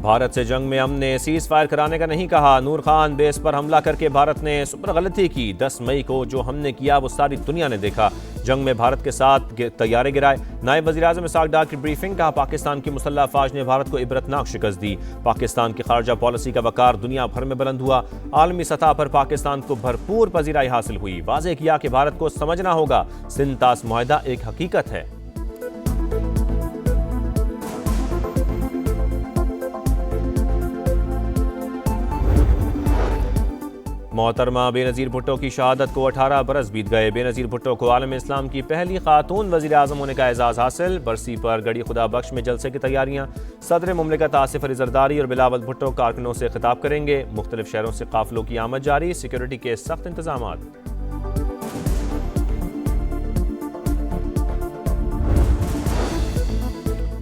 भारत से जंग में हमने सीज फायर कराने का नहीं कहा। नूर खान बेस पर हमला करके भारत ने सुपर गलती की। 10 मई को जो हमने किया वो सारी दुनिया ने देखा। जंग में भारत के साथ तैयारे गिराए। नायब वज़ीर-ए-आज़म इसहाक डार की ब्रीफिंग। कहा पाकिस्तान की मुसल्लह अफवाज ने भारत को इबरतनाक शिकस्त दी। पाकिस्तान की खारजा पॉलिसी का वकार दुनिया भर में बुलंद हुआ। आलमी सतह पर पाकिस्तान को भरपूर पजीराई हासिल हुई। वाज़ेह किया कि भारत को समझना होगा सिंध तास मुआहदा एक हकीकत है। मोहतरमा बेनज़ीर भुट्टो की शहादत को 18 बरस बीत गए। बेनज़ीर भुट्टो को आलम इस्लाम की पहली खातून वज़ीर आज़म होने का एजाज़ हासिल। बरसी पर गड़ी खुदा बख्श में जलसे की तैयारियां। सदर मुमलिकत आसिफ अली ज़रदारी और बिलावल भुट्टो कारकुनों से खिताब करेंगे। मुख्तलिफ शहरों से काफिलों की आमद जारी। सिक्योरिटी के सख्त इंतजामात।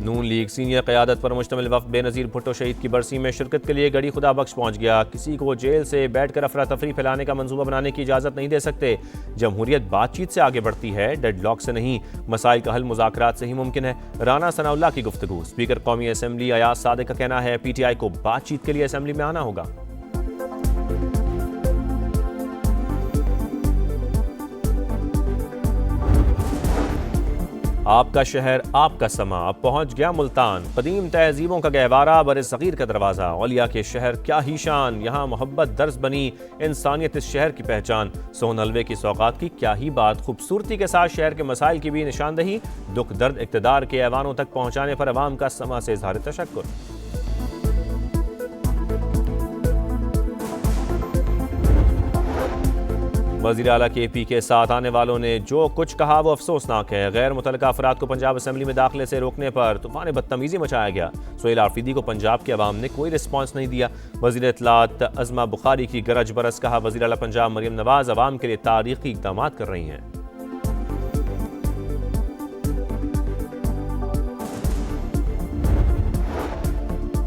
नून लीग सीनियर क़यादत पर मुश्तमिल वफ़द बेनज़ीर भुट्टो शहीद की बरसी में शिरकत के लिए गड़ी खुदा बख्श पहुँच गया। किसी को जेल से बैठकर अफरा तफरी फैलाने का मंसूबा बनाने की इजाज़त नहीं दे सकते। जमहूरियत बातचीत से आगे बढ़ती है, डेडलॉक से नहीं। मसाइल का हल मुज़ाकरात से ही मुमकिन है। राना सनाउल्लाह की गुफ्तगू। स्पीकर कौमी असम्बली अयाज सादिक का कहना है PTI को बातचीत के लिए असम्बली में आना होगा। आपका शहर आपका समा अब पहुंच गया मुल्तान। कदीम तहजीबों का गहवारा, बरसगीर का दरवाज़ा। औलिया के शहर क्या ही शान। यहाँ मोहब्बत दर्ज बनी, इंसानियत इस शहर की पहचान। सोहन हलवे की सौगात की क्या ही बात। खूबसूरती के साथ शहर के मसाइल की भी निशानदही। दुख दर्द इक़्तिदार के ऐवानों तक पहुँचाने पर अवाम का समा से इज़हार तशक्कुर। वज़ीर आला KP के साथ आने वालों ने जो कुछ कहा वो अफसोसनाक है। गैर मुतल्लिका अफराद को पंजाब असम्बली में दाखिले से रोकने पर तूफान बदतमीज़ी मचाया गया। सुहेल आफरीदी को पंजाब के अवाम ने कोई रिस्पॉन्स नहीं दिया। वज़ीर इत्तलात अज़मा बुखारी की गरज बरस। कहा वज़ीर आला पंजाब मरियम नवाज़ अवाम के लिए तारीखी इक़दाम कर रही हैं।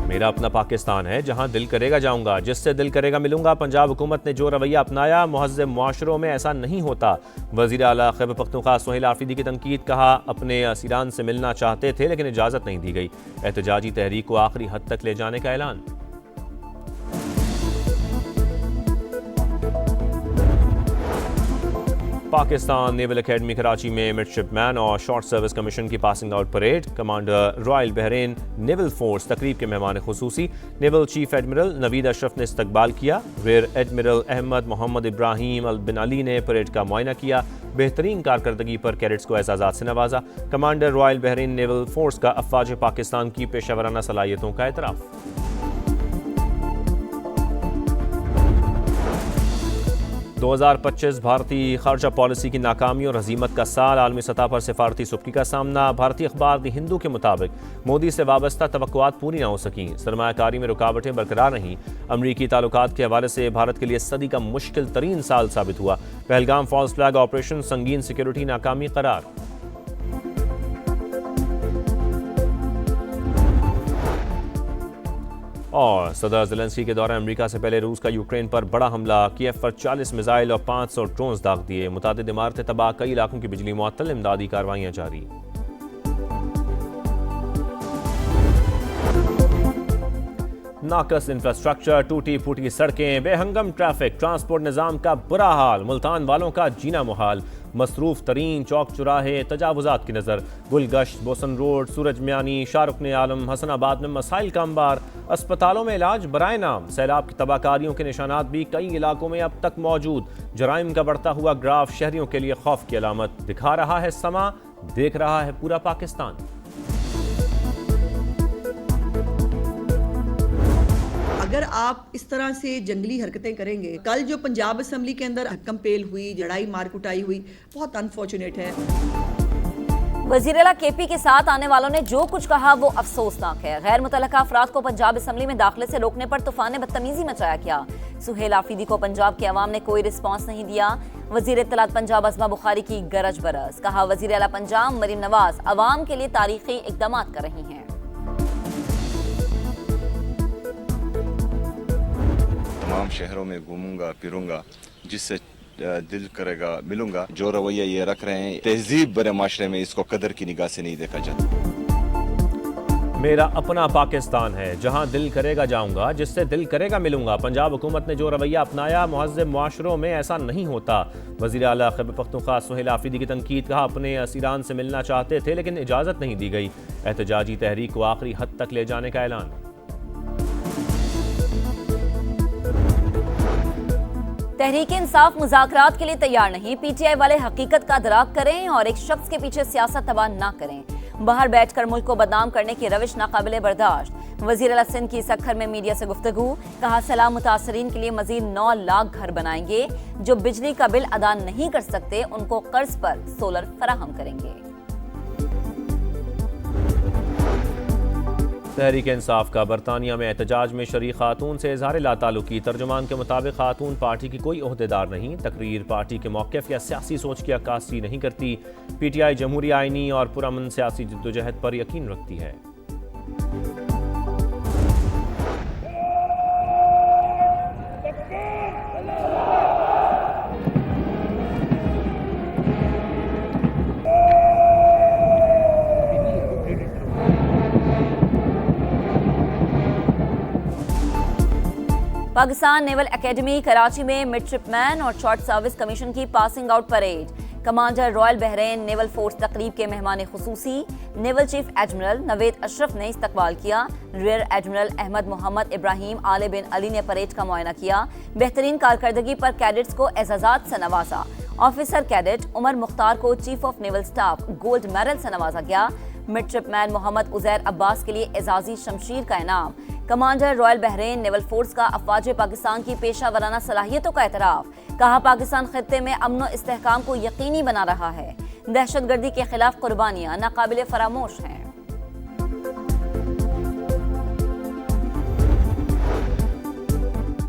मेरा अपना पाकिस्तान है, जहां दिल करेगा जाऊंगा, जिससे दिल करेगा मिलूंगा। पंजाब हुकूमत ने जो रवैया अपनाया मुहज़्ज़ब मुआशरों में ऐसा नहीं होता। वज़ीर आला खैबर पख्तूनख्वा सुहेल आफरीदी की तनकीद। कहा अपने असीरान से मिलना चाहते थे लेकिन इजाज़त नहीं दी गई। एहतजाजी तहरीक को आखिरी हद तक ले जाने का ऐलान। पाकिस्तान नेवल एकेडमी कराची में मिडशिपमैन और शॉर्ट सर्विस कमीशन की passing out parade. Commander Royal Bahrain Naval Force तकरीब के मेहमान खुसूसी। Naval chief admiral Naveed Ashraf ने इस्तकबाल किया। Rear admiral Ahmed Mohammed Ibrahim Al Bin Ali ने परेड का मुआयना किया। बेहतरीन कारकर्दगी पर कैडेट्स को एजाज़ात से नवाजा। Commander Royal Bahrain Naval force का अफवाज पाकिस्तान की पेशावराना सलाहियतों का एतराफ़। 2025 भारतीय खारजा पॉलिसी की नाकामी और हजीमत का साल। आलमी सतह पर सिफारती सुबकी का सामना। भारतीय अखबार द हिंदू के मुताबिक मोदी से वाबस्ता तवक्कुआत पूरी न हो सकी। सरमायाकारी में रुकावटें बरकरार रहीं। अमरीकी ताल्लुकात के हवाले से भारत के लिए सदी का मुश्किल तरीन साल साबित हुआ। पहलगाम फॉल्स फ्लैग ऑपरेशन संगीन सिक्योरिटी नाकामी करार। और सदर ज़ेलेंस्की के दौरे अमेरिका से पहले रूस का यूक्रेन पर बड़ा हमला। कीव पर 40 मिसाइल और 500 ड्रोन्स दाग दिए। मुतादिद इमारतें तबाह, कई इलाकों की बिजली मुअत्तल। इमदादी कार्रवाइयां जारी। नाकस इंफ्रास्ट्रक्चर, टूटी फूटी सड़कें, बेहंगम ट्रैफिक, ट्रांसपोर्ट निज़ाम का बुरा हाल। मुल्तान वालों का जीना मुहाल। मसरूफ तरीन चौक चौराहे तजावुजात की नज़र। गुलगश्त, बोसन रोड, सूरज म्यानी, शाहरुख आलम, हसनाबाद में मसाइल का अंबार। अस्पतालों में इलाज बराए नाम। सैलाब की तबाहकारियों के निशानात भी कई इलाकों में अब तक मौजूद। जराइम का बढ़ता हुआ ग्राफ शहरियों के लिए खौफ की अलामत। दिखा रहा है समा, देख रहा है पूरा पाकिस्तान। अगर आप इस तरह से जंगली हरकतें करेंगे, कल जो पंजाब असम्बली के अंदर हक्कम पेल हुई, लड़ाई मार कुटाई हुई, बहुत अनफॉर्चुनेट है। वज़ीर आला KP के साथ आने वालों ने जो कुछ कहा वो अफसोसनाक है। गैर मुतल्लिका अफराद को पंजाब असम्बली में दाखिले से रोकने पर तूफान बदतमीजी मचाया गया। सुहेल आफरीदी को पंजाब के अवाम ने कोई रिस्पॉन्स नहीं दिया। वज़ीर इत्तलात पंजाब अज़मा बुखारी की गरज बरस। कहा वज़ीर आला पंजाब मरियम नवाज अवाम के लिए तारीखी इक़दाम कर रही हैं। तमाम शहरों में घूमूंगा फिरूंगा, जिससे दिल करेगा मिलूंगा। जो रवैया ये रख रहे हैं तहजीब भरे माशरे में, इसको कदर की निगाह से नहीं देखा जाता। मेरा अपना पाकिस्तान है, जहां दिल करेगा जाऊंगा, जिससे दिल करेगा मिलूंगा। पंजाब हुकूमत ने जो रवैया अपनाया, मुहज़्ज़ब मुआशरों में ऐसा नहीं होता। वज़ीर आला खैबर पख्तूनख्वा सुहेल आफरीदी की तनकीद, कहा अपने असीरान से मिलना चाहते थे लेकिन इजाज़त नहीं दी गई। एहतजाजी तहरीक को आखिरी हद तक ले जाने का ऐलान। तहरीक इंसाफ मुज़ाकरात के लिए तैयार नहीं, पीटीआई वाले हकीकत का अदराक करें और एक शख्स के पीछे सियासत तबाह ना करें। बाहर बैठकर मुल्क को बदनाम करने की रविश नाकाबिले बर्दाश्त। वज़ीर आला सिंध की सखर में मीडिया से गुफ्तगू, कहा सैलाब मुतासरीन के लिए मजीद 9 लाख घर बनाएंगे। जो बिजली का बिल अदा नहीं कर सकते उनको कर्ज पर सोलर फराहम करेंगे। तहरीक इंसाफ का बरतानिया में एहतजाज में शरीक खातून से इजहार लाताल्लुकी। तर्जुमान के मुताबिक खातून पार्टी की कोई ओहदेदार नहीं। तकरीर पार्टी के मौक़िफ़ या सियासी सोच की अक्कासी नहीं करती। पीटीआई जमहूरी आइनी और पुरअमन सियासी जद्दोजहद पर यकीन रखती है। पाकिस्तान नेवल एकेडमी कराची में मिडशिपमैन और शॉर्ट सर्विस कमीशन की passing out parade. Commander Royal Bahrain Naval Force तकरीब के मेहमान खुसूसी naval chief admiral Naved Ashraf ने इस्तकबाल किया। Rear admiral Ahmed Mohammed Ibrahim Aal Bin Ali ने परेड का मुआयना किया। बेहतरीन कारकर्दगी पर कैडेट्स को एजाजात से नवाजा। ऑफिसर कैडेट उमर मुख्तार को chief of naval staff gold medal से नवाजा गया। मिडशिपमैन मोहम्मद उजैर अब्बास के लिए एजाजी शमशीर का इनाम। Commander Royal Bahrain Naval force का अफवाज पाकिस्तान की पेशा वराना सलाहियतों का एतराफ। कहा पाकिस्तान खित्ते में अमन व इस्तेहकाम को यकीनी बना रहा है। दहशतगर्दी के खिलाफ कुर्बानियां नाकाबिले फरामोश हैं।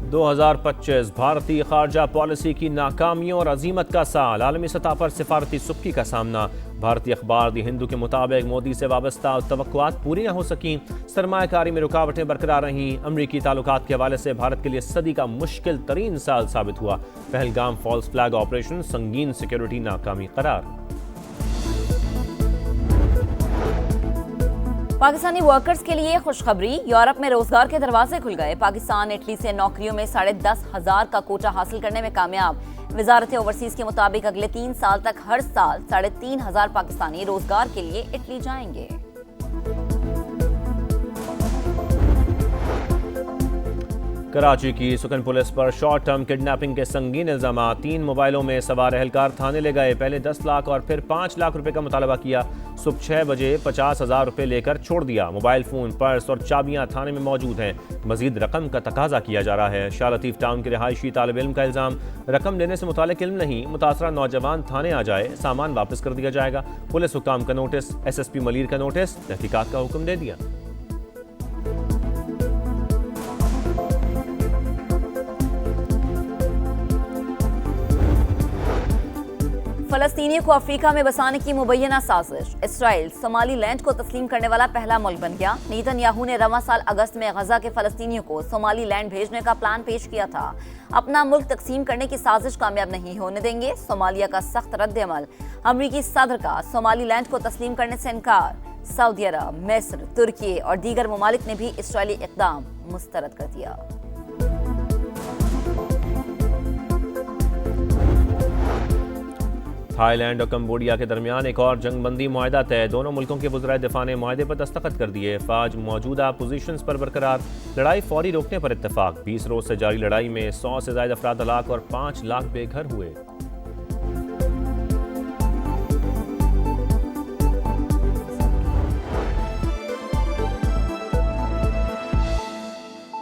दो 2025 भारतीय खारजा पॉलिसी की नाकामियों और अजीमत का साल। आलमी सतह पर सिफारती सुक्की का सामना। भारतीय अखबार दी हिंदू के मुताबिक मोदी से वाबस्ता तवक्कुआत पूरी न हो सकी। सरमायाकारी में रुकावटें बरकरार रहीं। अमरीकी ताल्लुकात के हवाले से भारत के लिए सदी का मुश्किल तरीन साल साबित हुआ। पहलगाम फॉल्स फ्लैग ऑपरेशन संगीन सिक्योरिटी नाकामी करार। पाकिस्तानी वर्कर्स के लिए खुशखबरी, यूरोप में रोजगार के दरवाजे खुल गए। पाकिस्तान इटली से नौकरियों में 10,500 का कोटा हासिल करने में कामयाब। वजारत ओवरसीज के मुताबिक अगले 3 साल तक हर साल 3,500 पाकिस्तानी रोजगार के लिए इटली जाएंगे। कराची की सुकन पुलिस पर शॉर्ट टर्म किडनैपिंग के संगीन इल्जाम। 3 मोबाइलों में सवार एहलकार थाने ले गए। पहले 10 लाख और फिर 5 लाख रुपए का मुतालबा किया। सुबह 6 बजे 50,000 रुपए लेकर छोड़ दिया। मोबाइल फोन, पर्स और चाबियां थाने में मौजूद हैं। मजीद रकम का तकाजा किया जा रहा है। शाह लतीफ टाउन के रिहायशी तालिब इल्म का इल्जाम, रकम लेने से मुतालिक इल्म नहीं। मुतासरा नौजवान थाने आ जाए, सामान वापस कर दिया जाएगा। पुलिस हुकाम का नोटिस, SSP मलीर का नोटिस, तहकीकात का हुक्म दे दिया। फलस्तीनियों को अफ्रीका में बसाने की मुबैना साजिश। इसराइल सोमाली लैंड को तस्लीम करने वाला पहला मुल्क बन गया। नेतन्याहू ने रवां साल अगस्त में गजा के फलस्तीनियों को सोमाली लैंड भेजने का प्लान पेश किया था। अपना मुल्क तकसीम करने की साजिश कामयाब नहीं होने देंगे। सोमालिया का सख्त रद्द अमल। अमरीकी सदर का सोमाली लैंड को तस्लीम करने से इनकार। सऊदी अरब, मिस्र, तुर्की और दीगर ममालिक ने भी इसराइली इक़दाम मुस्तरद कर दिया। थाईलैंड और कंबोडिया के दरमियान एक और जंगबंदी मुआहदा तय। दोनों मुल्कों के वज़राए दिफा ने मुआहदे पर दस्तखत कर दिए। फ़ौज मौजूदा पोजीशंस पर बरकरार। लड़ाई फौरी रोकने पर इत्तेफाक। 20 रोज से जारी लड़ाई में 100 से ज़ायद अफराद हलाक और 5 लाख बेघर हुए।